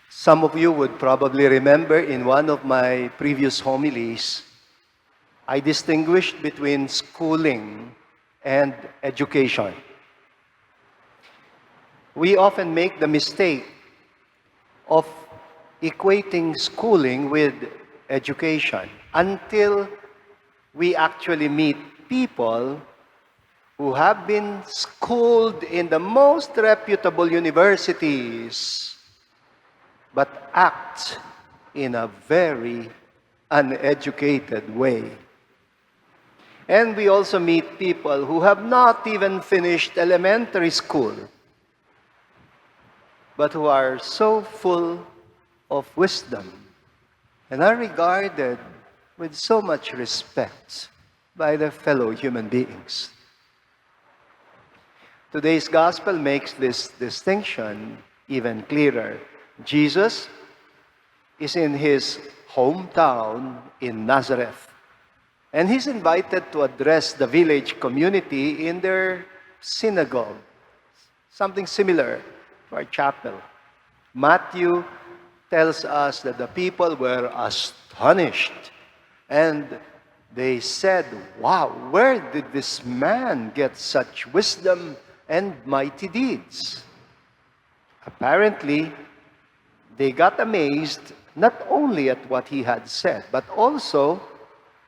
Some of you would probably remember in one of my previous homilies, I distinguished between schooling and education. We often make the mistake of equating schooling with education until we actually meet people who have been schooled in the most reputable universities but act in a very uneducated way. And we also meet people who have not even finished elementary school, but who are so full of wisdom and are regarded with so much respect by their fellow human beings. Today's gospel makes this distinction even clearer. Jesus is in his hometown in Nazareth, and he's invited to address the village community in their synagogue, something similar to our chapel. Matthew tells us that the people were astonished, and they said, "Wow, where did this man get such wisdom and mighty deeds?" Apparently, they got amazed not only at what he had said, but also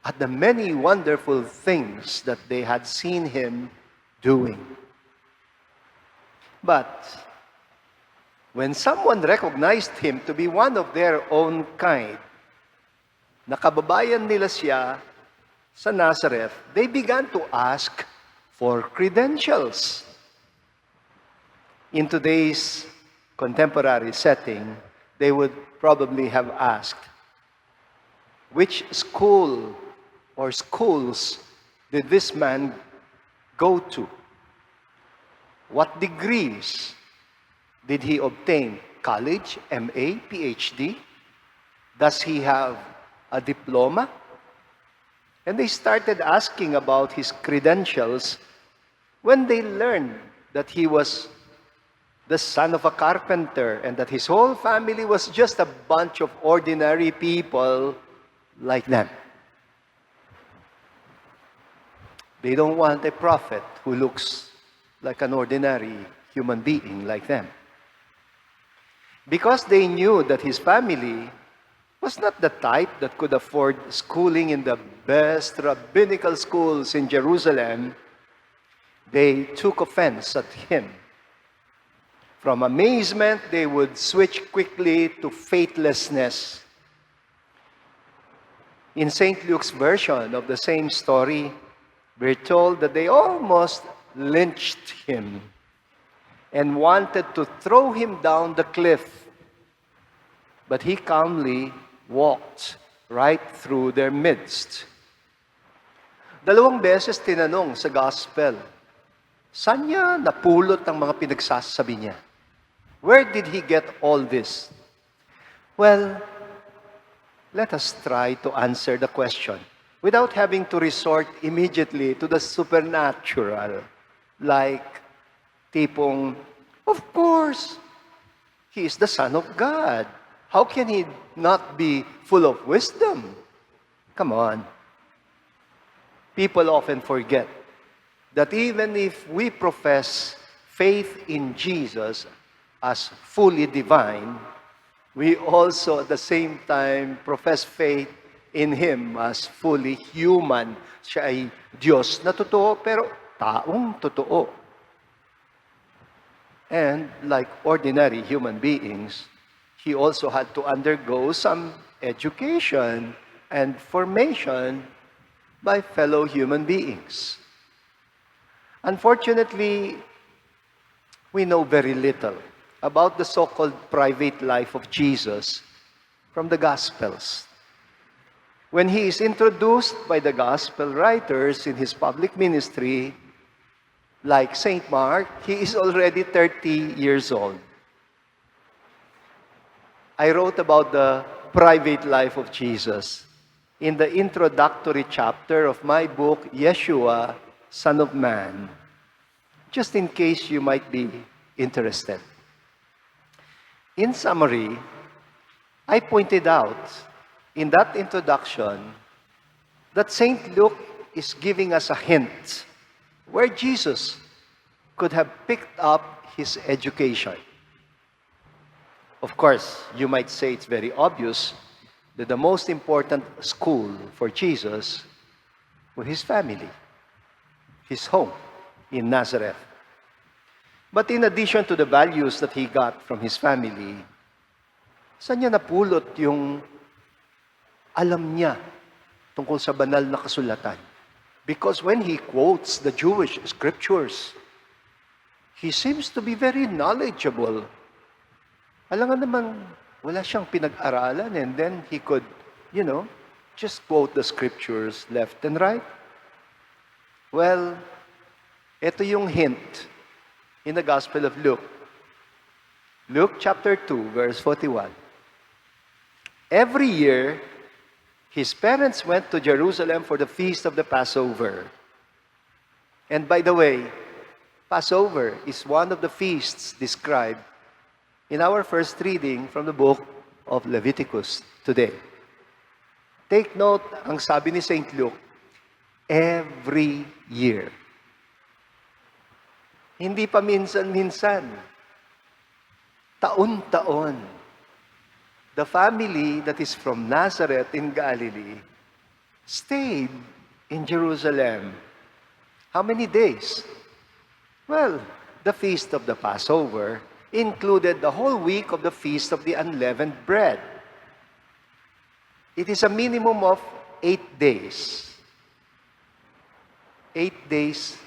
at the many wonderful things that they had seen him doing. But when someone recognized him to be one of their own kind, nakababayan nila siya sa Nazareth, they began to ask for credentials. In today's contemporary setting, they would probably have asked, which school or schools did this man go to? What degrees did he obtain? College, MA, PhD? Does he have a diploma? And they started asking about his credentials when they learned that he was the son of a carpenter and that his whole family was just a bunch of ordinary people like them. They don't want a prophet who looks like an ordinary human being like them. Because they knew that his family was not the type that could afford schooling in the best rabbinical schools in Jerusalem, they took offense at him. From amazement, they would switch quickly to faithlessness. In St. Luke's version of the same story, we're told that they almost lynched him and wanted to throw him down the cliff. But he calmly walked right through their midst. Dalawang beses tinanong sa gospel, saan niya napulot ang mga pinagsasabi niya? Where did he get all this? Well, let us try to answer the question without having to resort immediately to the supernatural. Like, tipong, of course, he is the Son of God. How can he not be full of wisdom? Come on. People often forget that even if we profess faith in Jesus as fully divine, we also at the same time profess faith in Him as fully human. Siya ay Diyos na totoo, pero taong totoo. And like ordinary human beings, He also had to undergo some education and formation by fellow human beings. Unfortunately, we know very little about the so-called private life of Jesus from the Gospels. When he is introduced by the Gospel writers in his public ministry, like St. Mark, he is already 30 years old. I wrote about the private life of Jesus in the introductory chapter of my book, Yeshua, Son of Man, just in case you might be interested. In summary, I pointed out in that introduction that St. Luke is giving us a hint where Jesus could have picked up his education. Of course, you might say it's very obvious that the most important school for Jesus was his family, his home in Nazareth. But in addition to the values that he got from his family, saan niya napulot yung alam niya tungkol sa banal na kasulatan? Because when he quotes the Jewish scriptures, he seems to be very knowledgeable. Alam nga naman, wala siyang pinag-aralan and then he could, just quote the scriptures left and right. Well, ito yung hint in the Gospel of Luke. Luke chapter 2, verse 41. Every year, his parents went to Jerusalem for the feast of the Passover. And by the way, Passover is one of the feasts described in our first reading from the book of Leviticus today. Take note, ang sabi ni St. Luke, every year. Hindi pa minsan-minsan. Taon-taon. The family that is from Nazareth in Galilee stayed in Jerusalem. How many days? Well, the feast of the Passover included the whole week of the feast of the unleavened bread. It is a minimum of 8 days. 8 days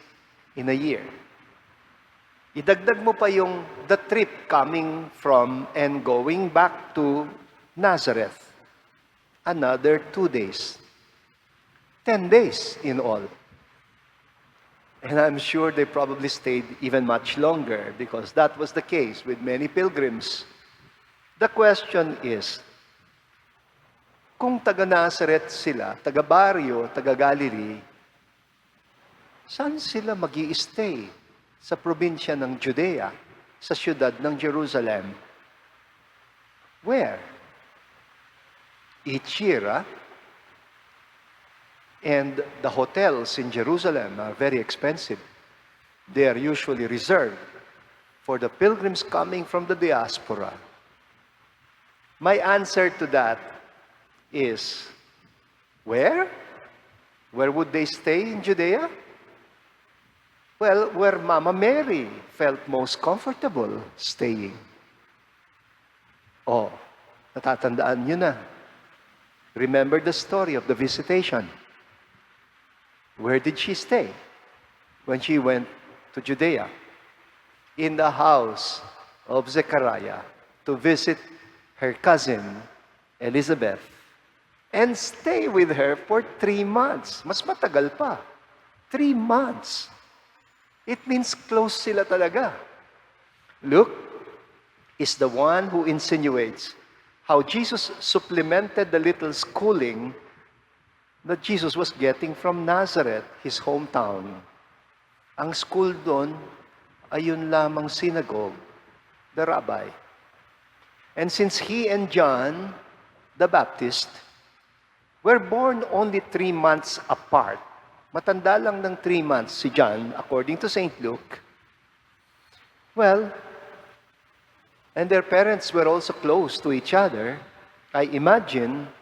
in a year. Idagdag mo pa yung the trip coming from and going back to Nazareth. Another 2 days. 10 days in all. And I'm sure they probably stayed even much longer because that was the case with many pilgrims. The question is, kung taga Nazareth sila, taga Barrio, taga Galilee, saan sila mag-i-stay? Sa probinsya ng Judea, sa siyudad ng Jerusalem. Where? Each year, and the hotels in Jerusalem are very expensive. They are usually reserved for the pilgrims coming from the diaspora. My answer to that is, where? Where would they stay in Judea? Well, where Mama Mary felt most comfortable staying. Oh, natatandaan niyo na. Remember the story of the visitation. Where did she stay when she went to Judea? In the house of Zechariah to visit her cousin, Elizabeth, and stay with her for 3 months. Mas matagal pa. 3 months. It means close sila talaga. Luke is the one who insinuates how Jesus supplemented the little schooling that Jesus was getting from Nazareth, his hometown. Ang school doon ay yun lamang synagogue, the rabbi. And since he and John, the Baptist, were born only 3 months apart, matanda lang ng 3 months si John, according to St. Luke. Well, and their parents were also close to each other. I imagine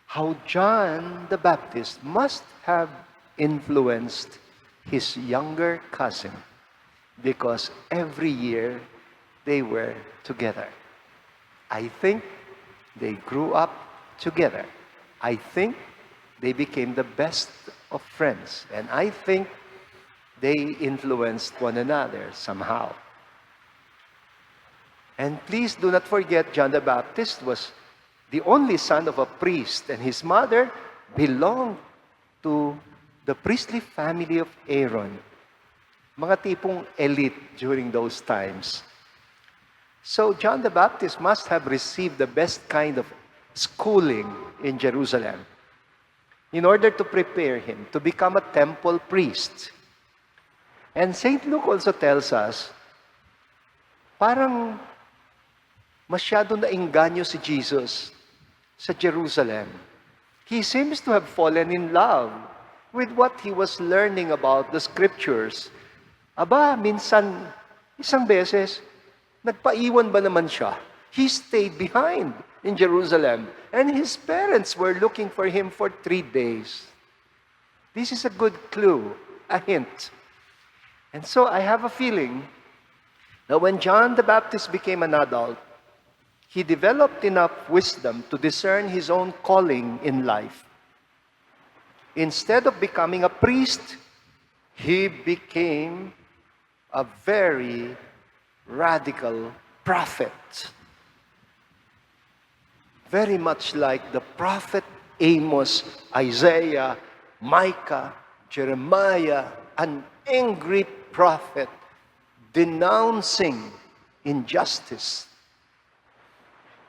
how John the Baptist must have influenced his younger cousin because every year they were together. I think they grew up together. I think they became the best of friends. And I think they influenced one another somehow. And please do not forget, John the Baptist was the only son of a priest, and his mother belonged to the priestly family of Aaron. Mga tipong elite during those times. So John the Baptist must have received the best kind of schooling in Jerusalem in order to prepare him to become a temple priest. And St. Luke also tells us, parang masyado nainganyo si Jesus sa Jerusalem. He seems to have fallen in love with what he was learning about the scriptures. Aba, minsan, isang beses, nagpaiwan ba naman siya? He stayed behind in Jerusalem, and his parents were looking for him for 3 days. This is a good clue, a hint. And so I have a feeling that when John the Baptist became an adult, he developed enough wisdom to discern his own calling in life. Instead of becoming a priest, he became a very radical prophet. Very much like the prophet Amos, Isaiah, Micah, Jeremiah, an angry prophet denouncing injustice.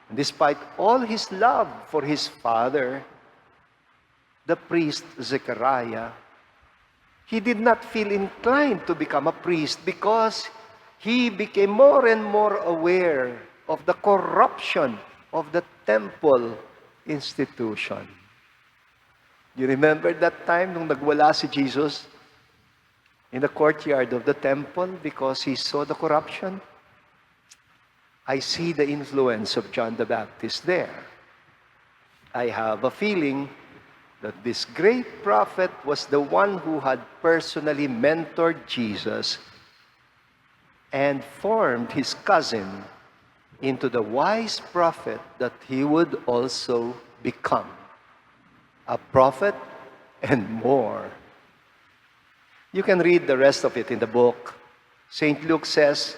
And despite all his love for his father, the priest Zechariah, he did not feel inclined to become a priest because he became more and more aware of the corruption of the temple institution. You remember that time nung nagwala si Jesus in the courtyard of the temple because he saw the corruption? I see the influence of John the Baptist there. I have a feeling that this great prophet was the one who had personally mentored Jesus and formed his cousin into the wise prophet that he would also become. A prophet and more. You can read the rest of it in the book. St. Luke says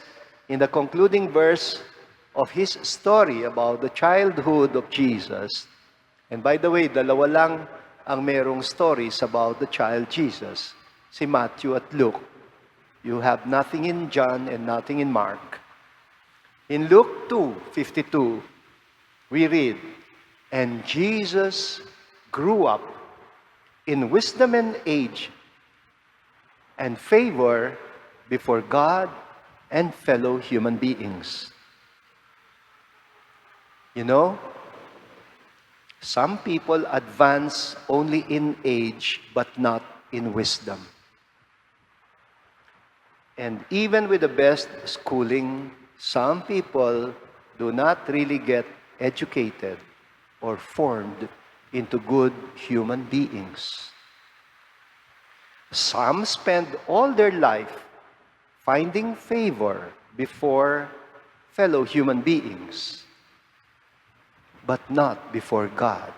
in the concluding verse of his story about the childhood of Jesus, and by the way, dalawa lang ang merong stories about the child Jesus, si Matthew at Luke. You have nothing in John and nothing in Mark. In Luke 2:52, we read, "And Jesus grew up in wisdom and age and favor before God and fellow human beings." You know, some people advance only in age but not in wisdom. And even with the best schooling, some people do not really get educated or formed into good human beings. Some spend all their life finding favor before fellow human beings, but not before God.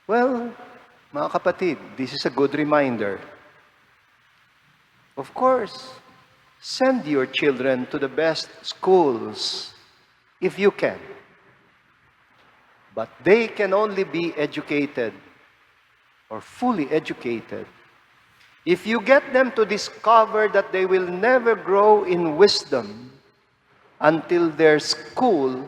Well, mga kapatid, this is a good reminder. Of course, send your children to the best schools if you can. But they can only be educated or fully educated if you get them to discover that they will never grow in wisdom until their school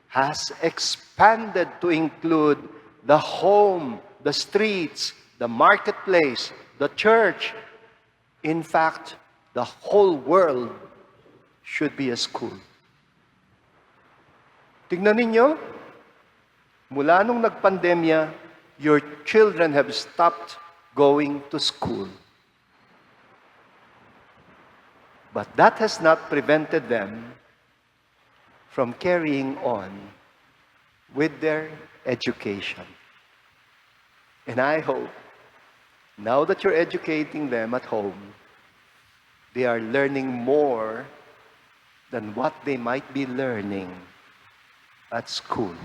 has expanded to include the home, the streets, the marketplace, the church. In fact, the whole world should be a school. Tignan ninyo, mula nung nagpandemya, your children have stopped going to school. But that has not prevented them from carrying on with their education. And I hope, now that you're educating them at home, they are learning more than what they might be learning at school.